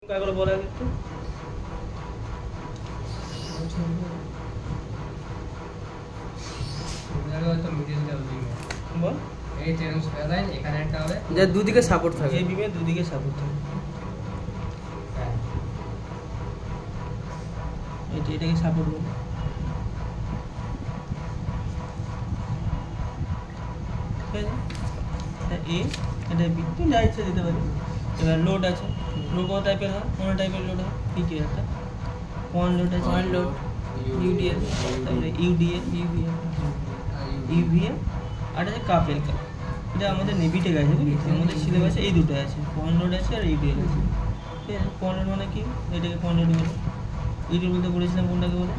কাগরে বলা একটু বল এই ট্রেন স্প্যালাইন এখানে একটা হবে যা দুদিকে সাপোর্ট থাকে যে বিমে দুদিকে সাপোর্ট থাকে হ্যাঁ এটাকে সাপোর্ট বলে ঠিক আছে এ এটা বি তুই যা ইচ্ছা দিতে পারি এবার লোড আছে লোড কত টাইপের হয় কোন টাইপের লোড হয় কি কি একটা পয়েন্ট লোড আছে পয়েন্ট লোড ইউডিএল তারপরে ইউডিএ ইউভিএ আর আছে কাপেল কাপ এটা আমাদের নেভিটেক আছে বুঝলি আমাদের সিলেবাসে এই দুটো আছে পয়েন্ট লোড আছে আর ইউডিএল আছে ঠিক আছে পয়েন্ট লোড মানে কি এটাকে পয়েন্ট লোড বলে ইউডিএল বলতে বলেছিলাম কোনটাকে বলে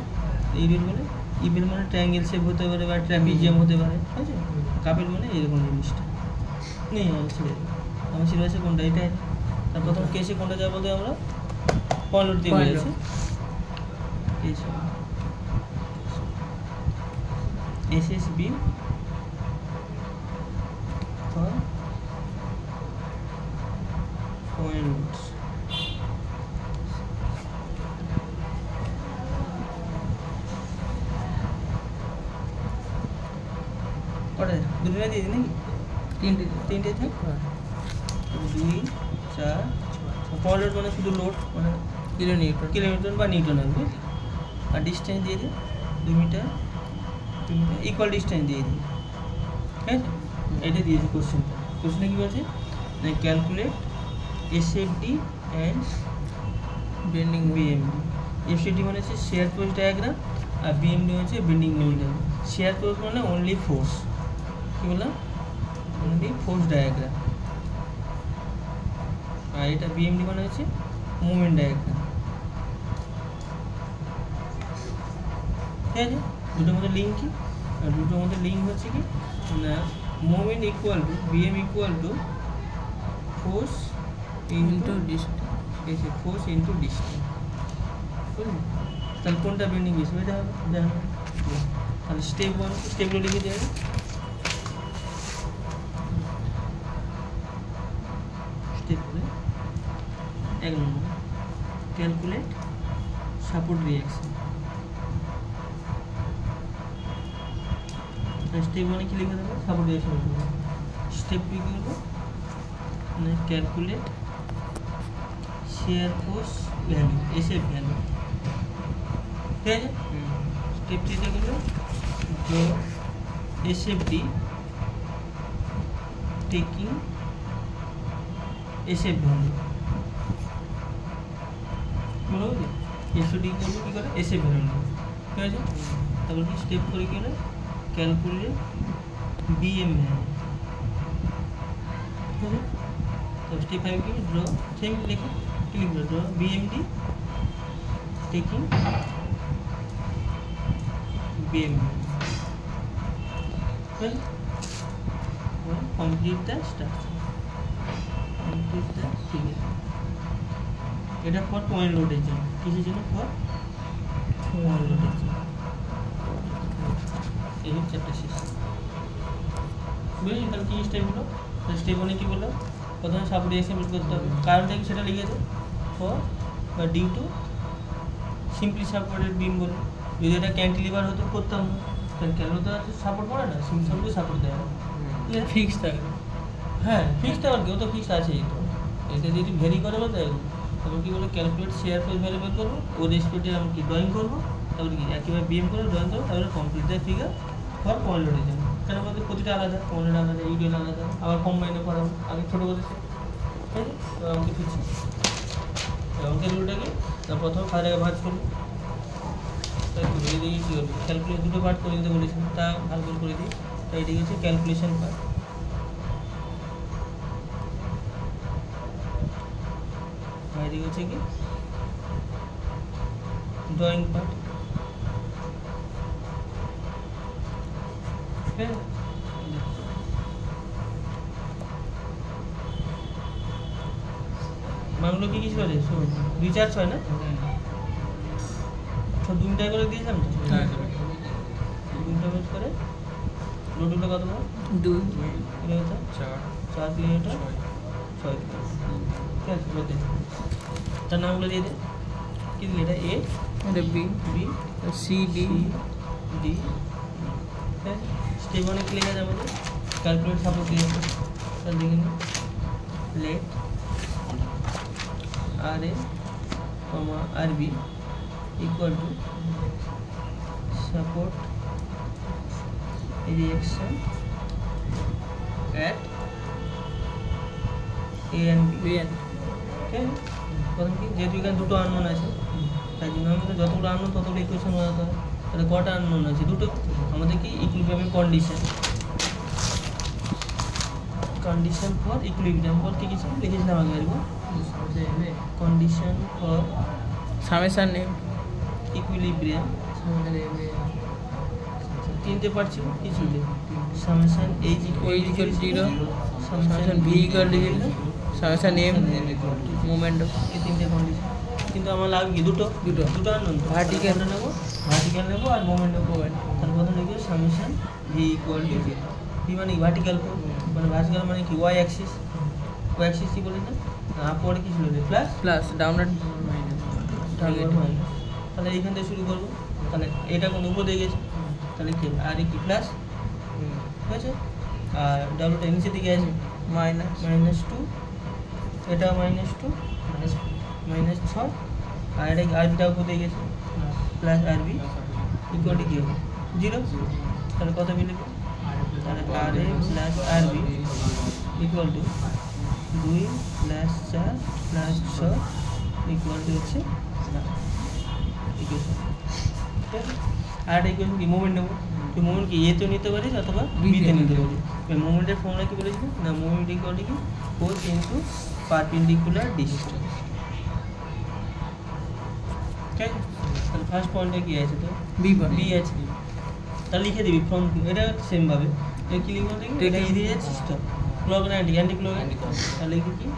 ইউডিএল বলে ইউডিএল মানে ট্রায়াঙ্গেল শেপ হতে পারে বা ট্র্যাপিজিয়াম হতে পারে ঠিক আছে কাপেল মানে এরকম জিনিসটা নেই আমার সিলেবাসে কোনটা এটা আছে তার প্রথম কেসে কোনটা যা বলতে আমরা পয়েন্ট লোড দিয়ে বলেছি কেসে SSB for points কটা দুটো দিয়ে দিই নাকি তিনটে থাক 2 4 পয়েন্ট মানে শুধু লোড মানে কিলোমিটার বা নিউটন হবে আর ডিস্টেন্স দিয়ে দিই 2 মিটার ইকুয়াল ডিস্টেন্স দিয়ে দিই ঠিক আছে এটা দিয়েছি কোশ্চেনটা কী বলছে calculate SFD and bending BMD SFD মানে হচ্ছে শেয়ার ফোর্স ডায়াগ্রাম আর বিএমডি হচ্ছে bending moment diagram share force মানে অনলি ফোর্স কী বললাম অনলি ফোর্স ডায়াগ্রাম আর এটা বিএমডি মানে হচ্ছে মুভমেন্ট ডায়াগ্রাম ঠিক আছে দুটোর মধ্যে লিঙ্ক কি আর দুটোর মধ্যে লিঙ্ক হচ্ছে কি না moment equal to BM equal to force into distance force into distance বুঝলি তাহলে কোনটা বেন্ডিং বেশি এটা হবে জানো তাহলে স্টেপ 1 স্টেপগুলো লিখে দেওয়া স্টেপগুলো 1 নম্বর ক্যালকুলেট সাপোর্ট রিঅ্যাকশন स्टेप 1 की लिखा था सपोर्ट रिएक्शन स्टेप 2 की लिखो ना calculate shear force value SF value ठीक है स्टेप 3 के लिए जो एसएफडी टेकिंग एसएफ वैल्यू बोलो एसएफडी को কি করে एसएफ वैल्यू ঠিক আছে তারপর কি স্টেপ 4 কি হলো कैलकुलेट BM है तो स्टेप 5 की ड्रॉ सेम लिखो क्लिक करो draw BMD taking BMD complete the structure complete the figure এটা ফর পয়েন্ট লোডের জন্য কিসের জন্য ফর পয়েন্ট লোডের জন্য এই চ্যাপ্টার শেষ বুঝলি তাহলে কি স্টেপগুলো স্টেপ 1 কি বললাম প্রথমে সাপোর্ট রিঅ্যাকশন বের করতে হবে কারণটা কি সেটা লিখে দাও ফর বা due to simply supported beam বলে যদি এটা ক্যান্টিলিভার হতো করতাম না কারণ কেন তো সাপোর্ট করে না সিম্পলি সাপোর্ট দেয় ফিক্স থাকে হ্যাঁ ফিক্স তো আর কি ও তো ফিক্স আছেই তো এটা যদি ভেরি করে বলতে তখন কী বলে ক্যালকুলেট শেয়ার ফোর্স ভ্যালু বের করবো ওর রেসপেক্টে আমি কি ড্রয়িং করবো তারপরে কি একইভাবে বিএম করে ড্রয়িং করবো তারপরে complete the figure for point লোডের জন্য কেন বলতে প্রতিটা আলাদা পয়েন্ট লোড আলাদা ইউডিএল আলাদা আবার কম্বাইনে করাবো আগে ছোটো বলেছে ঠিক আছে এবার আমাকে ফিরছি অঙ্কের রুলটাকে প্রথম খাতাটাকে ভাঁজ করবো তাই করে দিই কী করবো ক্যালকুলেট দুটো পার্ট করে দিতে বলেছিলাম তা ভালো করে দিই তাই এটি হচ্ছে ক্যালকুলেশন পার্ট এদিকে হচ্ছে কি ড্রয়িং পার্ট মানগুলো কি কিছু আছে রিচার্জ হয় না সব 2 মিটার করে দিয়েছিলাম তো 2 মিটার করে লোডগুলো কত 2 কিলোমিটার 4 কিলোমিটার 6 কিলোমিটার ঠিক আছে তার নামগুলো দিয়ে দে কি দিলি এটা এ এটা B B C D D হ্যাঁ স্টেপ ওয়ানে কি লেখা আছে আমাদের ক্যালকুলেট সাপোর্ট দিয়ে আছে তাহলে দেখে নিই let R A comma R B equal to support reaction at a and b B N ঠিক আছে প্রথম কি যেহেতু এখানে দুটো আননোন আছে তাই জন্য আমাদের যতগুলো আননোন ততগুলো ইকুয়েশন বানাতে হয় তাহলে কটা আননোন আছে দুটো আমাদের কি ইকুইলিব্রিয়ামের কন্ডিশন ফর ইকুইলিব্রিয়াম বল কি কিছু লিখেছিলাম আগে একবার condition for summation name equilibrium তিনটে পার্ট ছিল কি ছিল summation H equal to 0 summation V equal to 0 summation M moment এই তিনটে কন্ডিশন কিন্তু আমার লাগবে কি দুটো আননোন Vertical ভার্টিক্যাল নেব আর মোমেন্ট নেব তার প্রথমে লিখবে summation V equal to 0 V মানে ভার্টিক্যাল মানে ভার্টিক্যাল মানে কি ওয়াই অ্যাক্সিস কি বলি না আপওয়ার্ড কি ছিল প্লাস প্লাস ডাউনওয়ার্ড তাহলে এইখান থেকে শুরু করবো তাহলে এটা কোন উপর দিয়ে গেছে তাহলে কি আর কি প্লাস ঠিক আছে আর ডাব্লুটা নিচের দিকে আছে -2 এটা -2 -6 আর এটা আরবিটা উপর দিয়ে গেছে প্লাস আরবি ইকুয়াল টু কি হবে 0 তাহলে কত মিলবে তাহলে আর এ প্লাস আরবি equal to 2 plus 4 plus 6 equal to হচ্ছে ইকুয়েশন ঠিক আছে আর ইকুয়েশন কি মোমেন্ট নেব তুই মোমেন্ট কি এতেও নিতে পারিস অথবা বিতে নিতে পারিস মোমেন্টের ফর্মুলা কি বলেছিল না মোমেন্ট ইকুয়াল টু কি ফোর্স ইনটু পারপেন্ডিকুলার ডিস্টেন্স ঠিক আছে তাহলে ফার্স্ট পয়েন্টে কি আছে তো বি আছে তাহলে লিখে দিবি ফ্রম এটা সেম ভাবে এটা কি লিখবো দেখি এটা ইজি যাচ্ছিস তো ক্লক না অ্যান্টি ক্লক তাহলে লিখি কি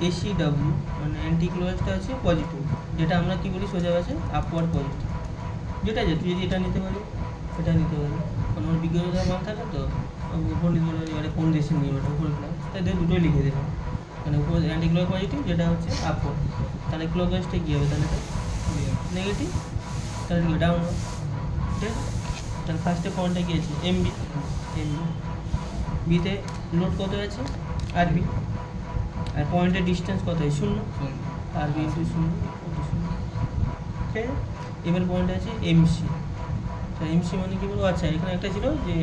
এসি ডাব্লিউ মানে অ্যান্টি ক্লকটা আছে পজিটিভ যেটা আমরা কি বলি সোজা আছে আপওয়ার্ড পজিটিভ যেটা যে তুই যদি এটা নিতে পারি এটা নিতে পারি কারণ আমার বিজ্ঞানের মান থাকে তো উপর লিখে এবারে কোন দেশে নিয়ে ওটা উপর তাই দুটোই লিখে দেবে মানে উপর অ্যান্টি ক্লক পজিটিভ যেটা হচ্ছে আপওয়ার্ড তাহলে ক্লক ওয়াইজটা কী হবে তাহলে নেগেটিভ তাহলে কি ডাউনওয়ার্ড ঠিক আছে তাহলে ফার্স্টে পয়েন্টটা কী আছে এমবি বিতে লোড কত আছে আরবি আর পয়েন্টের ডিস্টেন্স কত হয় 0 আরবি ইন্টু 0 ঠিক আছে এবার পয়েন্ট আছে এমসি তো এমসি মানে কি বলবো আচ্ছা এখানে একটা ছিল যে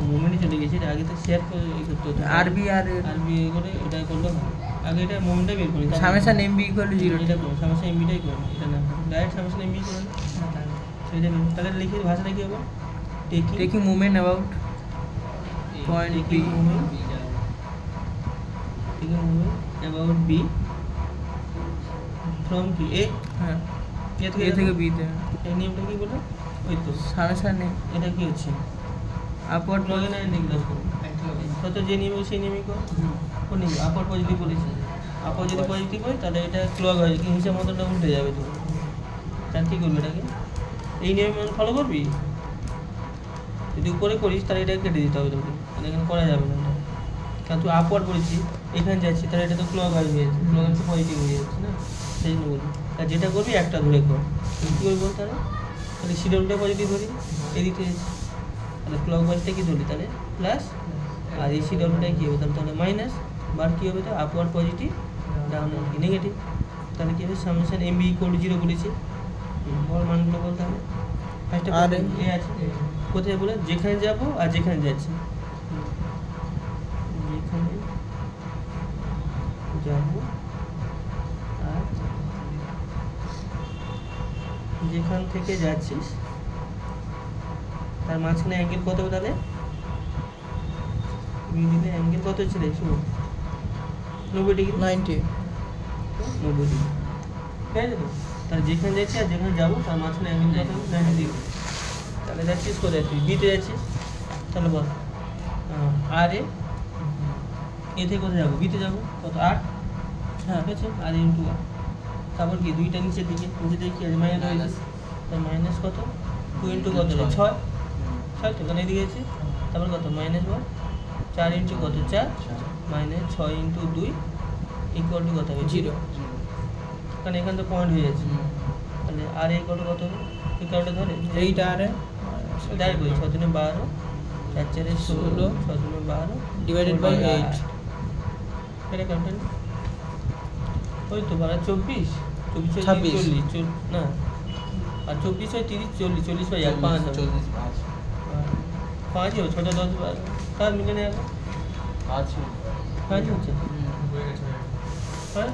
মুভমেন্টে চলে গেছে এটা আগে তো শেয়ার করে করতে হতো আরবি করে এটা করলে আগে এটা মুভমেন্টটা বের করি সামেশন এমবি ইকুয়াল টু 0 এটা করো সামেশন এমবিটাই করো এটা না ডাইরেক্ট সামেশন এমবি করো সেটা তাহলে লিখে ভাষাটা কি হবে taking movement about point B about B from কি A হ্যাঁ এ এ থেকে বি তে এই নিয়মটা কি বলে ওই তো সামেশন নেম এটা কি হচ্ছে আপওয়ার্ড লগে না নিগ্লাস করো কত যে নিয়ম সেই নিয়মই করো কোন নিয়ম আপার পজিটিভ বলেছি আপার যদি পজিটিভ হয় তাহলে এটা ক্লক হয় কি হিসাব মতনটা উল্টে যাবে তো তাহলে কী করবি এটাকে এই নিয়ম ফলো করবি যদি উপরে করিস তাহলে এটাকে কেটে দিতে হবে তোকে তাহলে এখানে করা যাবে না কারণ তুই আপওয়ার্ড বলেছি এখানে যাচ্ছি তাহলে এটা তো ক্লক হয়ে যাচ্ছে ক্লক হচ্ছে পজিটিভ হয়ে যাচ্ছে না সেই জন্য বলি আর যেটা করবি একটা ধরে কর কী করবি বল তাহলে শিডিউলটা পজিটিভ ধরি এদিকে যাচ্ছি তাহলে ক্লক ওয়াইজটা কি ধরি তাহলে প্লাস আর এই শিডিউলটাই কী হবে তাহলে মাইনাস বার কী হবে তো আপওয়ার্ড পজিটিভ ডাউন কি নেগেটিভ তাহলে কী হবে সামেশন এমবি ইকুয়াল টু 0 বলেছি বল মানগুলো বলতে হবে ফার্স্টে এ আছে কোথায় বলে যেখানে যাবো আর যেখানে যাচ্ছি যেখানে যাবো আর যেখান থেকে যাচ্ছিস তার মাঝখানে অ্যাঙ্গেল কত হবে তাহলে মিডিলে অ্যাঙ্গেল কত ছিল শুনো 90 ডিগ্রি 90 90 ডিগ্রি ঠিক আছে তো তাহলে যেখানে যাচ্ছি আর যেখানে যাবো তার মাঝখানে অ্যাঙ্গেল কত হবে 90 ডিগ্রি তাহলে যাচ্ছিস কোথায় তুই বিতে যাচ্ছিস তাহলে বল আর এ থেকে কোথায় যাবো বিতে যাবো কত 8 হ্যাঁ ঠিক আছে আর ইন্টু তারপর কি দুইটা নিচের দিকে কি আছে মাইনাস তার মাইনাস কত 2 ইন্টু কত 6 তো এখানে এদিকে আছে তারপর কত -1 4 ইন্টু কত 4 -6 ইন্টু 2 ইকুয়াল টু কত হবে 0 কারণ এখানে তো পয়েন্ট হয়ে যাচ্ছে তাহলে আর এই কত কত হবে এই কারণে ধরে এইটা আরে ডাইরেক্ট বলি 6 × 12 4 × 16 6 × 12 ডিভাইডেড বাই 8 এটা কন্টেন্ট ওই তো 24 24 26 40 না আর 24 হয় 30 40 40 বাই 8 5 হবে 5 হবে 6 10 12 তার মিলে নেই এখন 5 হচ্ছে হয়ে গেছে হ্যাঁ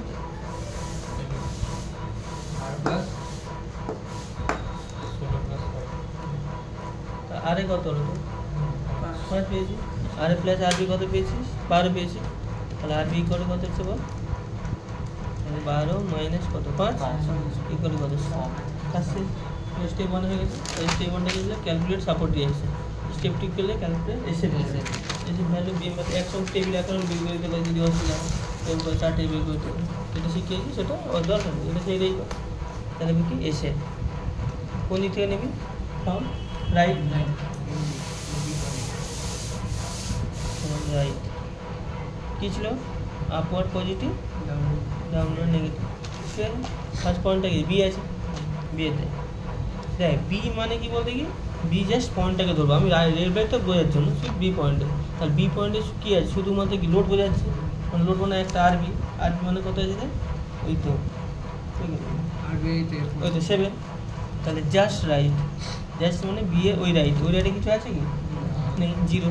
আর প্লাস আরে কত হলো তো 5 পেয়েছি আরে প্লাস আরবি কত পেয়েছিস 12 পেয়েছি তাহলে আরবি ইকুয়াল কত হচ্ছে বল তাহলে 12 মাইনাস কত 5 ইকুয়াল কত 7 আসছে স্টেপ 1 হয়ে গেছে স্টেপ 1 টা দিলে ক্যালকুলেট সাপোর্ট দিয়ে আসছে স্টেপ 2 করলে ক্যালকুলেট এসে ভ্যালু বি মানে একসঙ্গে টেবিল অ্যাকাউন্ট বের করে দিলে যদি অসুবিধা হয় এরপর চার্টে বের করতে হবে যেটা শিখিয়েছি সেটা ওর দরকার নেই এটা সেইটাই কর তাহলে কি এসে কোন দিক থেকে নিবি ফ্রম রাইট রাইট কী ছিল upward positive downward negative same first পয়েন্টটা কি বি আছে বিয়েতে দেখ বি মানে কি বলতে কি বি জাস্ট পয়েন্টটাকে ধরবো আমি রেড ব্যাগটা বোঝার জন্য শুধু বি পয়েন্টে তাহলে বি পয়েন্টে কী আছে শুধুমাত্র কি লোড বোঝাচ্ছে মানে লোড মানে একটা আরবি আরবি মানে কত আছে ওই তো ওই তো 7 তাহলে জাস্ট রাইট জাস্ট মানে বি এ ওই রাইটে কিছু আছে কি নেই 0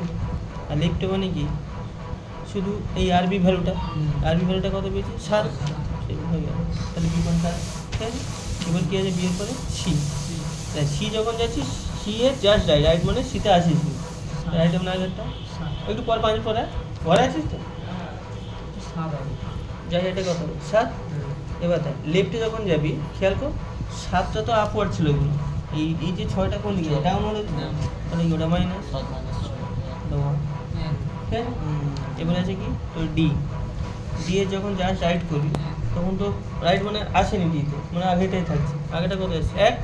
আর লেফটে মানে কি শুধু এই আরবি ভ্যালুটা কত পেয়েছি 7 হয়ে গেল তাহলে বি পয়েন্ট 7 ঠিক আছে এবার কী আছে বি এর পরে সি সি যখন যাচ্ছি সি এর জাস্ট রাইট মানে সিতে আসিস রাইট মানে আগেরটা একটু পর 5 পরে ঘরে আছিস তো যাই এটা কত 7 এবার দেখ লেফটে যখন যাবি খেয়াল কর 7টা তো আপওয়ার্ড ছিল এগুলো এই যে 6টা কোন দিকে ডাউনওয়ার্ড তাহলে ওটা মাইনাস ঠিক আছে এবার আছে কি তো ডি এর যখন জাস্ট রাইট করবি তখন তো রাইট মানে আসেনি ডিতে মানে আগেটাই থাকছে আগেটা কত আছে 1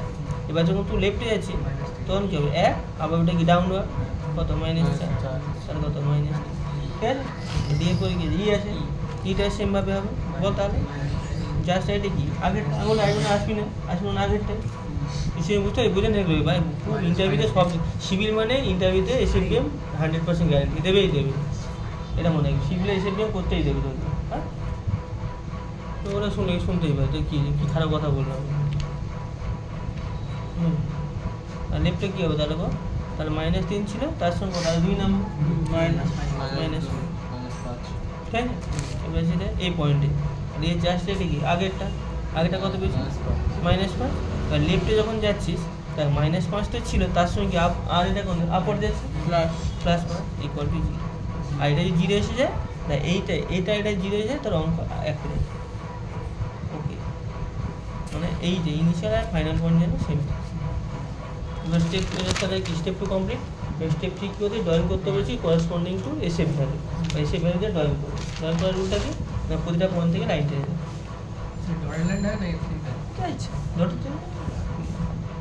এবার যখন তুই লেফটে যাচ্ছিস তখন কী হবে 1 আবার ওটা কি ডাউনওয়ার্ড কত মাইনাস 4 তাহলে কত মাইনাস ঠিক আছে ডি এর পরে কি ই আছে ইটা সেমভাবে হবে বল তাহলে জাস্ট রাইটে কি আগেরটা আমার রাইট মানে আসবি না আগেরটাই এসে বুঝতে বুঝে নেবে ভাই ইন্টারভিউতে সব সিভিল মানে ইন্টারভিউতে এসএফবিএম 100% গ্যারান্টি দেবেই দেবে এটা মনে হয় সিভিলে এসএফবিএম করতেই দেবে তোকে হ্যাঁ তো ওরা শুনতেই পারে তো কী খারাপ কথা বললাম আর লেফটে কী হবে তাহলে তাহলে -3 ছিল তার সঙ্গে কত 2 নাম্বার মাইনাস ঠিক আছে এবার সেটা এই পয়েন্টে দিয়ে জাস্ট রেটে কি আগেরটা কত পেয়েছি -5 আর লেফটে যখন যাচ্ছিস তার -5 তো ছিল তার সঙ্গে কি আর এটা কোন আপওয়ার্ড যাচ্ছে প্লাস ইকুয়াল টু 0 আর এটা যদি 0 এসে যায় না এটা 0 এসে যায় তার অঙ্ক এক করে ওকে মানে এই যে ইনিশিয়াল আর ফাইনাল পয়েন্ট যেন সেম এবার স্টেপ 2 কমপ্লিট স্টেপ 3 করে ড্রয়িং করতে বলেছি করেসপন্ডিং টু এসএফ ভ্যালু বা এসএফ ভ্যালু দিয়ে ড্রয়িং করার রুলটা কি না প্রতিটা পয়েন্ট থেকে লাইন টেনে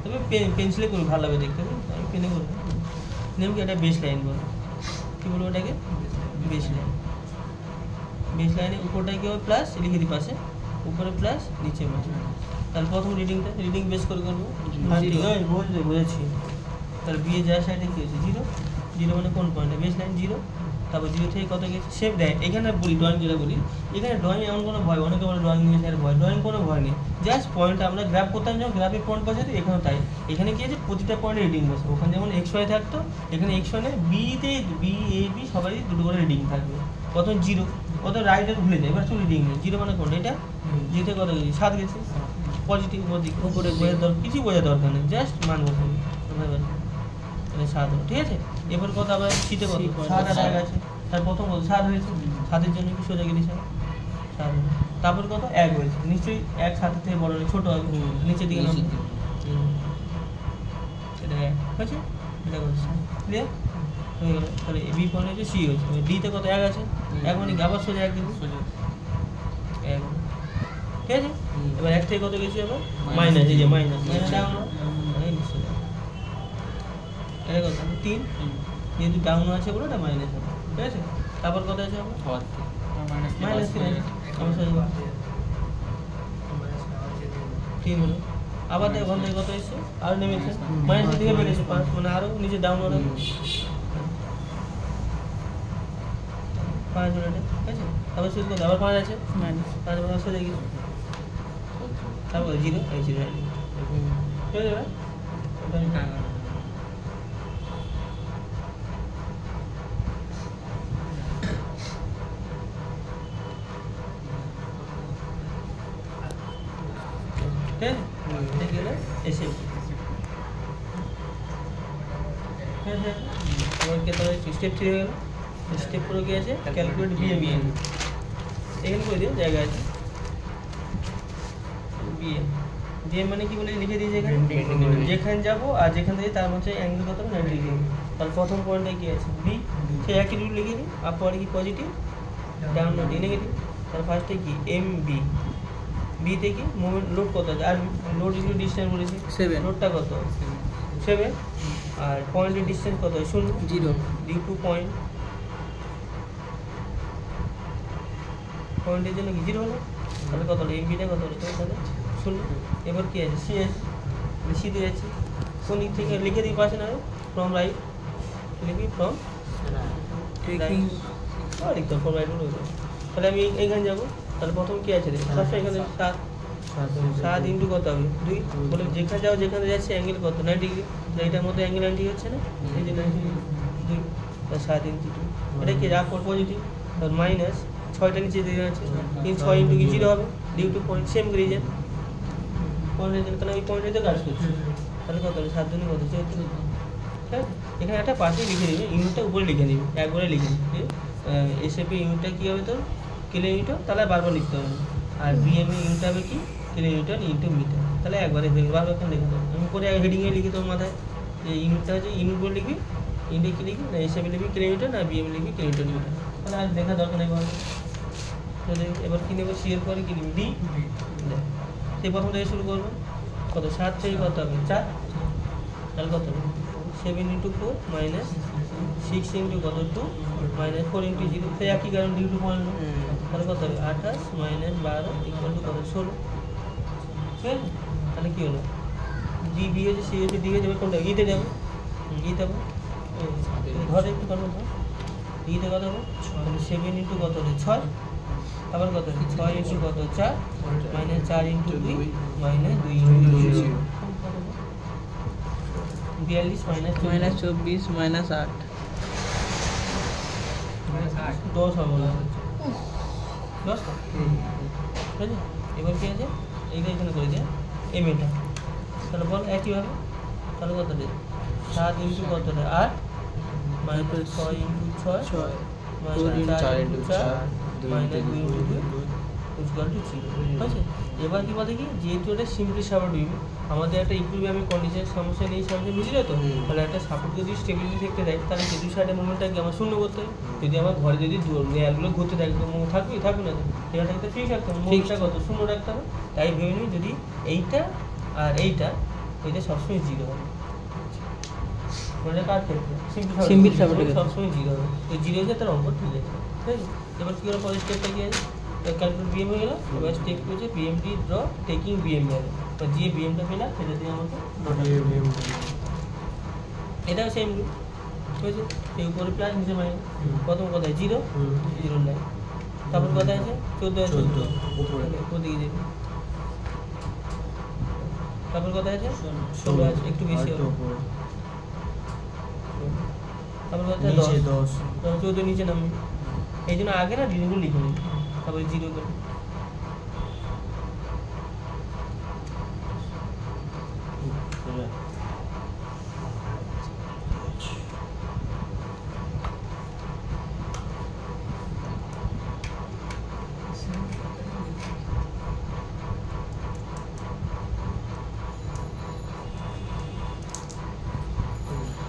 তবে পেন্সিলে করবো ভালো লাগবে দেখতে হবে আমি পেনে করবো নেম কি একটা বেস লাইন বলো কী বলবো ওটাকে বেস লাইনে উপরটায় কী হবে প্লাস লিখে দিই পাশে উপরে প্লাস নিচে প্লাস তাহলে প্রথম রিডিং বেস করে করবো বুঝেছি তাহলে বিয়ে যার সাইডে কী হয়েছে 0 মানে কোন পয়েন্টে বেস লাইন 0 তারপর 0 থেকে কত গেছে শেপ দেয় এখানে বলি ড্রয়িং যেটা বলি এখানে ড্রয়িং এমন কোনো ভয় অনেকে বলে ড্রয়িং নিয়ে স্যার ভয় ড্রয়িং কোনো ভয় নেই জাস্ট পয়েন্ট আমরা গ্রাফ করতাম যখন গ্রাফিক পয়েন্ট বসাতে এখানে তাই এখানে কি আছে প্রতিটা পয়েন্টে রিডিং বসে ওখানে যেমন XY থাকতো এখানে XY নেই বিতে বি এ বি সবারই দুটো করে রিডিং থাকবে প্রথম 0 কত রাইটে ভুলে যায় এবার শুধু রিডিং নেই 0 মানে কোনটা এটা 0 থেকে কত গেছে 7 গেছে পজিটিভ উপরে বোঝার দরকার কিছু বোঝার দরকার নেই জাস্ট মান বসাবে মানে 7 হলো ঠিক আছে এবার কত আবার শীতে কত 7 আর আছে তার প্রথম কত 7 হয়েছে 7-এর জন্য কি সোজা গেলি 7 তারপর কত 1 হয়েছে নিশ্চয়ই 1 7 থেকে বড় নেই ছোটো হবে নিচের দিকে এটা হয়েছে এটা করছে ক্লিয়ার হয়ে গেল তাহলে বি পয়েন্ট হচ্ছে সি হয়েছে ডিতে কত 1 আছে 1 মানে আবার সোজা 1 দিন সোজা 1 ঠিক আছে এবার 1 থেকে কত গেছি আবার মাইনাস এই যে মাইনাস ডাউন এটা কত 3 যেহেতু ডাউন আছে বলে এটা মাইনাস হবে ঠিক আছে তারপর কত আছে আমার মাইনাস 3 আমার 3 হলো আবার দেখো ওখান থেকে কত এসছে আর নেমেছে মাইনাস দিকে বেড়েছে 5 মানে আরো নিচে ডাউন হলো 5 হলো ঠিক আছে আবার শুরু করতে আবার 5 আছে মাইনাস 5 আবার আসলে দেখি তারপর 0 এই 0 হয়ে যাবে ঠিক আছে গেলে এসে হ্যাঁ হ্যাঁ আমার কে তাহলে স্টেপ 3 হয়ে গেল স্টেপ পুরো কি আছে ক্যালকুলেট বিএম এখানে করে দিও জায়গা আছে বিএম বিএম মানে কি বলে লিখে দিয়েছি এখানে যেখানে যাব আর যেখান থেকে তার মধ্যে অ্যাঙ্গেল কত 90 ডিগ্রি তাহলে প্রথম পয়েন্টে কি আছে বি সেই একই রুল লিখে দিই আপওয়ার্ড কি পজিটিভ ডাউন নেগেটিভ তাহলে ফার্স্টে কি এম বি বিতে কি মোমেন্ট লোড কত আছে আর লোড ইনটু ডিসটেন্স বলেছি 7 লোডটা কত 7 আর পয়েন্টের ডিসটেন্স কত 0 0 ডিউ টু পয়েন্ট পয়েন্টের জন্য কি 0 হলো তাহলে কত হলো এমবিটা কত হলো তাহলে 0 এবার কি আছে সিএস সিতে যাচ্ছি কোন দিক থেকে লিখে দিই পাশে না ফ্রম রাইট লিখি ফ্রম টেকিং লিখতে ফ্রম রাইট হলো তাহলে আমি এইখানে যাবো তাহলে প্রথম কি আছে সবসময় এখানে 7 ইন্টু কত হবে 2 বলে যেখানে যাও যেখানে যাচ্ছে অ্যাঙ্গেল কত 90 ডিগ্রি এইটার মধ্যে অ্যাঙ্গেল 90 ডিগ্রি হচ্ছে না এই যে 90 ডিগ্রি 2 7 ইন্টু 2 এটা কি রাখ পজিটিভ আর মাইনাস 6টা নিচে দিয়ে আছে 6 ইন্টু কি 0 হবে due to point same reason point reason তাহলে ওই পয়েন্টে কাজ করছে তাহলে কত হবে 7 দুনি কত 14 হ্যাঁ এখানে একটা পাশে লিখে দিবে ইউনিটটা উপরে লিখে দিবে একবারে লিখে দিবে এসএপি ইউনিটটা কি হবে তো কিলোমিটার তাহলে বারবার লিখতে হবে আর বিএমএ ইউনিট হবে কি কিলোমিটার ইন্টু মিটার তাহলে একবারে হয়ে গেল বারবার লিখে দেবো আমি পরে হেডিংয়ে লিখি তোর মাথায় যে ইউনিটটা হচ্ছে ইউনিট বলে লিখবি ইন্টে কি লিখবি না এসএপি লিখবি কিলোমিটার না বিএমএ লিখবি কিলোমিটার মিটার তাহলে আর দেখা দরকার নেই বল তাহলে এবার কি নেবো সিএর পরে কি নিবি ডি সেই প্রথম থেকে শুরু করবো কত 7 থেকে কত হবে 4 তাহলে কত হবে 7 ইন্টু 4 মাইনাস 6 ইন্টু কত 2 মাইনাস 4 ইন্টু 0 সেই একই কারণ ডিউ টু পয়েন্ট তাহলে কত হবে 28 মাইনাস 12 ইকুয়াল টু কত 16 ঠিক আছে তাহলে কী হলো ডি বি হচ্ছে সি হচ্ছে ডি হচ্ছে এবার কোনটা ইতে যাবো ইতে যাবো ধরে একটু করবো ইতে কত হবে 7 ইন্টু কত হচ্ছে 6 আবার কত হচ্ছে 6 ইন্টু কত 4 minus 4 into 2 minus 2 into 0 42 minus minus 24 minus 8 10 হবে না 10 ঠিক আছে এবার কি আছে এইটা এখানে করে দিয়ে এম এটা তাহলে বল একইভাবে তাহলে কত দেয় 7 ইন্টু কত দেয় 8 minus 6 into 6 minus 4 into 4 minus 2 into 2 equal to 0 ঠিক আছে এবার কি বলে কি যেহেতু এটা সিম্পলি সাপোর্টিভ আমাদের একটা ইকুইলিব্রিয়াম কন্ডিশনের সমস্যা নেই সমস্যা বুঝলে তো তাহলে একটা সাপোর্ট যদি স্টেবিলিটি থাকতে দেয় তাহলে দুই সাইডের মুভমেন্টটাকে আমার শূন্য করতে হবে যদি আমার ঘরে যদি লেয়ারগুলো ঘুরতে থাকে তো মুভ থাকবে থাকবে না এটা থাকতে ফিক্স রাখতে হবে মুভটা কত শূন্য রাখতে হবে তাই ভেবে নিই যদি এইটা আর এইটা সবসময় 0 হবে মানে কার ক্ষেত্রে সিম্পল সাপোর্ট সবসময় 0 হবে তো 0 হচ্ছে তার অঙ্ক ঠিক আছে ঠিক আছে এবার কী করে পরের স্টেপটা কি আছে ক্যালকুলেট বিএম হয়ে গেল এবার স্টেপ হচ্ছে বিএমটি ড্র টেকিং বিএম গেল তো যে বিএমটা পেলাম সেটা দিয়ে আমাকে এটাও সেম হয়েছে এই উপরে প্লাস নিচে মাইনাস প্রথম কথায় 0 0 নাই তারপর কথা আছে 14 আছে উপরে ওদিকে যাবে তারপর কথা আছে 16 আছে একটু বেশি হবে তারপর কথা আছে 10 14 নিচে নামবে এই জন্য আগে না ডিগ্রিগুলো লিখে নিই তারপরে 0 করে